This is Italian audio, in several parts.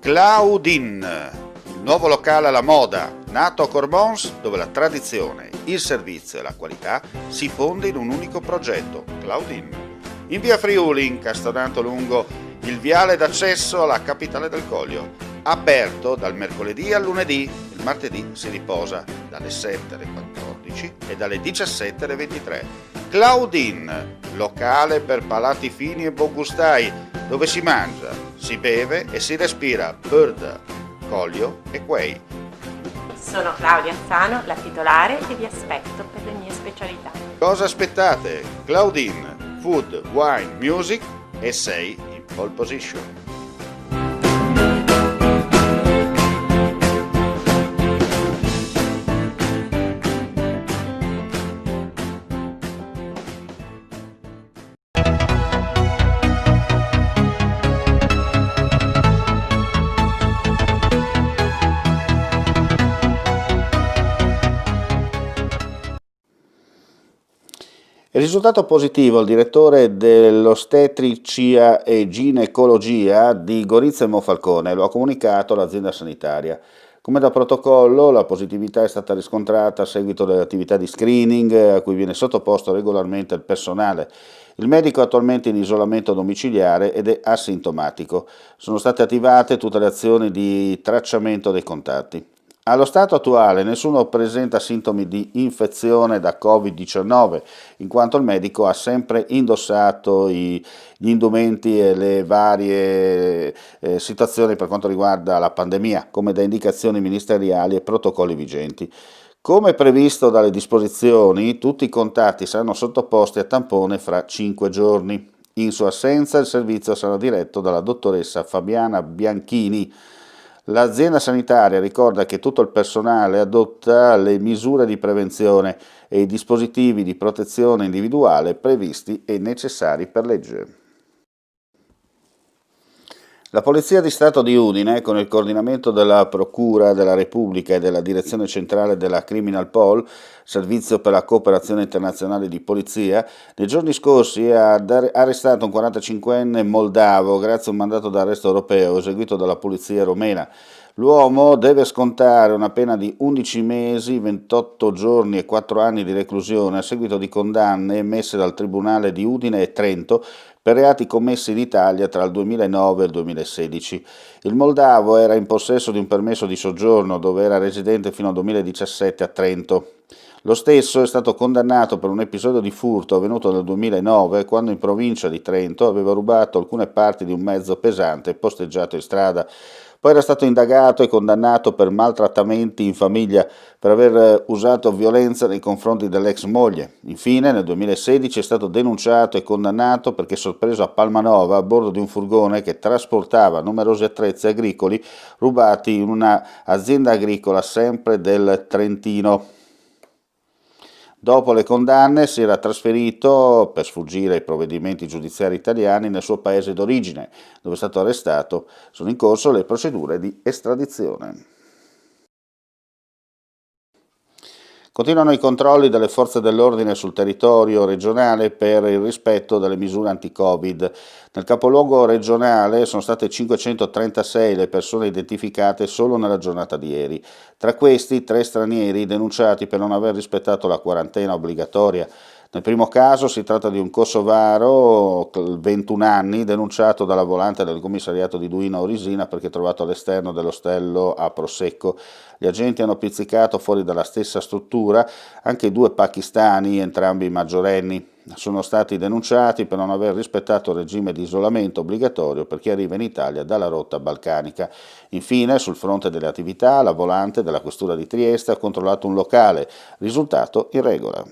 Claudine, il nuovo locale alla moda, nato a Cormons, dove la tradizione, il servizio e la qualità si fonde in un unico progetto, Claudine. In via Friuli, incastonato lungo il viale d'accesso alla capitale del Coglio, aperto dal mercoledì al lunedì, il martedì si riposa dalle 7 alle 14 e dalle 17 alle 23. Claudine, locale per palati fini e buongustai, dove si mangia, si beve e si respira Bird, Coglio e Quay. Sono Claudia Azzano, la titolare, e vi aspetto per le mie specialità. Cosa aspettate? Claudine, food, wine, music e sei in pole position. Il risultato positivo, il direttore dell'ostetricia e ginecologia di Gorizia e Monfalcone lo ha comunicato all'azienda sanitaria. Come da protocollo, la positività è stata riscontrata a seguito delle attività di screening a cui viene sottoposto regolarmente il personale. Il medico è attualmente in isolamento domiciliare ed è asintomatico. Sono state attivate tutte le azioni di tracciamento dei contatti. Allo stato attuale nessuno presenta sintomi di infezione da Covid-19, in quanto il medico ha sempre indossato gli indumenti e le varie situazioni per quanto riguarda la pandemia, come da indicazioni ministeriali e protocolli vigenti. Come previsto dalle disposizioni, tutti i contatti saranno sottoposti a tampone fra 5 giorni. In sua assenza il servizio sarà diretto dalla dottoressa Fabiana Bianchini. L'azienda sanitaria ricorda che tutto il personale adotta le misure di prevenzione e i dispositivi di protezione individuale previsti e necessari per legge. La Polizia di Stato di Udine, con il coordinamento della Procura della Repubblica e della Direzione Centrale della Criminal Pol, Servizio per la Cooperazione Internazionale di Polizia, nei giorni scorsi ha arrestato un 45enne moldavo grazie a un mandato d'arresto europeo eseguito dalla Polizia romena. L'uomo deve scontare una pena di 11 mesi, 28 giorni e 4 anni di reclusione a seguito di condanne emesse dal Tribunale di Udine e Trento per reati commessi in Italia tra il 2009 e il 2016. Il moldavo era in possesso di un permesso di soggiorno dove era residente fino al 2017 a Trento. Lo stesso è stato condannato per un episodio di furto avvenuto nel 2009 quando in provincia di Trento aveva rubato alcune parti di un mezzo pesante posteggiato in strada. Poi era stato indagato e condannato per maltrattamenti in famiglia per aver usato violenza nei confronti dell'ex moglie. Infine, nel 2016 è stato denunciato e condannato perché sorpreso a Palmanova a bordo di un furgone che trasportava numerosi attrezzi agricoli rubati in una azienda agricola sempre del Trentino. Dopo le condanne si era trasferito, per sfuggire ai provvedimenti giudiziari italiani, nel suo paese d'origine, dove è stato arrestato. Sono in corso le procedure di estradizione. Continuano i controlli delle forze dell'ordine sul territorio regionale per il rispetto delle misure anti-Covid. Nel capoluogo regionale sono state 536 le persone identificate solo nella giornata di ieri. Tra questi 3 stranieri denunciati per non aver rispettato la quarantena obbligatoria. Nel primo caso si tratta di un kosovaro, 21 anni, denunciato dalla volante del commissariato di Duino Orisina perché trovato all'esterno dell'ostello a Prosecco. Gli agenti hanno pizzicato fuori dalla stessa struttura anche 2 pakistani, entrambi maggiorenni. Sono stati denunciati per non aver rispettato il regime di isolamento obbligatorio per chi arriva in Italia dalla rotta balcanica. Infine, sul fronte delle attività, la volante della questura di Trieste ha controllato un locale, risultato in regola.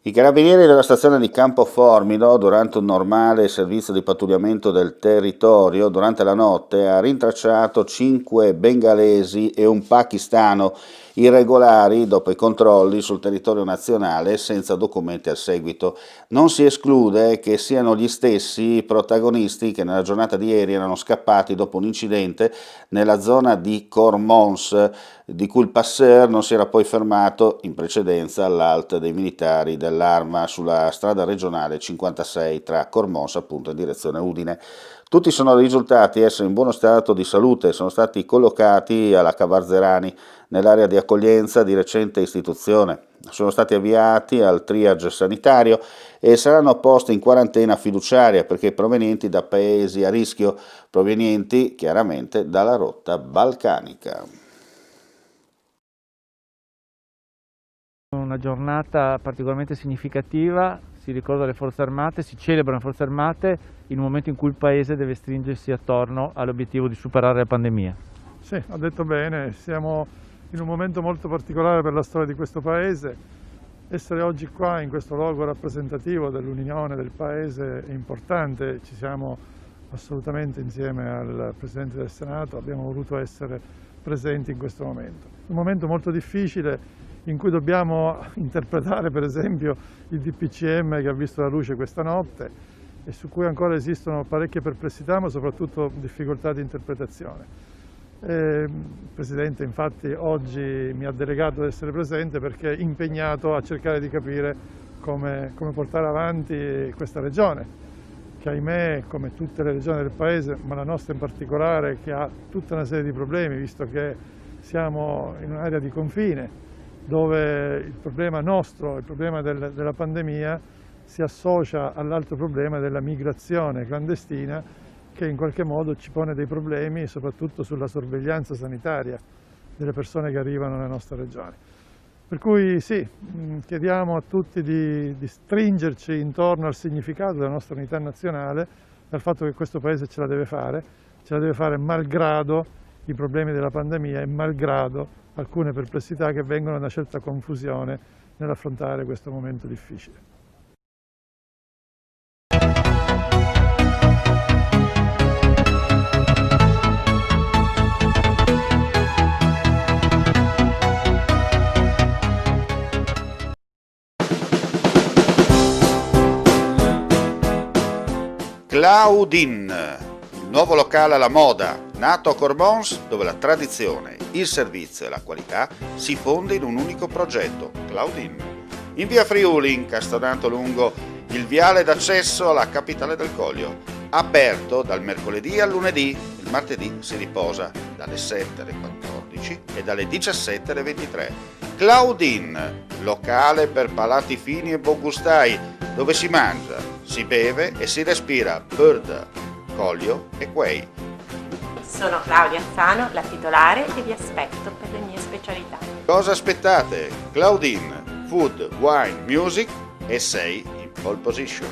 I carabinieri della stazione di Campo Formino, durante un normale servizio di pattugliamento del territorio, durante la notte ha rintracciato 5 bengalesi e un pakistano irregolari dopo i controlli sul territorio nazionale senza documenti al seguito. Non si esclude che siano gli stessi protagonisti che nella giornata di ieri erano scappati dopo un incidente nella zona di Cormons, di cui il passeur non si era poi fermato in precedenza all'alt dei militari dell'Arma sulla strada regionale 56 tra Cormons appunto in direzione Udine. Tutti sono risultati essere in buono stato di salute, sono stati collocati alla Cavarzerani nell'area di accoglienza di recente istituzione. Sono stati avviati al triage sanitario e saranno posti in quarantena fiduciaria perché provenienti da paesi a rischio, provenienti chiaramente dalla rotta balcanica. Una giornata particolarmente significativa, si ricorda le Forze Armate, si celebrano le Forze Armate in un momento in cui il Paese deve stringersi attorno all'obiettivo di superare la pandemia. Sì, ha detto bene, siamo in un momento molto particolare per la storia di questo Paese. Essere oggi qua in questo luogo rappresentativo dell'unione del Paese è importante, ci siamo assolutamente insieme al Presidente del Senato, abbiamo voluto essere presenti in questo momento. Un momento molto difficile in cui dobbiamo interpretare per esempio il DPCM che ha visto la luce questa notte e su cui ancora esistono parecchie perplessità ma soprattutto difficoltà di interpretazione. Il Presidente infatti oggi mi ha delegato ad essere presente perché è impegnato a cercare di capire come portare avanti questa regione che ahimè come tutte le regioni del Paese, ma la nostra in particolare, che ha tutta una serie di problemi visto che siamo in un'area di confine dove il problema nostro, il problema della pandemia, si associa all'altro problema della migrazione clandestina che in qualche modo ci pone dei problemi soprattutto sulla sorveglianza sanitaria delle persone che arrivano nella nostra regione. Per cui sì, chiediamo a tutti di stringerci intorno al significato della nostra unità nazionale e al fatto che questo Paese ce la deve fare malgrado i problemi della pandemia e malgrado alcune perplessità che vengono da una certa confusione nell'affrontare questo momento difficile. Claudin, il nuovo locale alla moda, nato a Cormons dove la tradizione, il servizio e la qualità si fonde in un unico progetto, Claudin. In via Friuli, incastonato lungo il viale d'accesso alla capitale del Coglio, aperto dal mercoledì al lunedì, il martedì si riposa dalle 7 alle 14 e dalle 17 alle 23. Claudin, locale per palati fini e buongustai, dove si mangia, si beve e si respira bird, Coglio e quei. Sono Claudia Anzano, la titolare e vi aspetto per le mie specialità. Cosa aspettate? Claudin, food, wine, music e sei in pole position.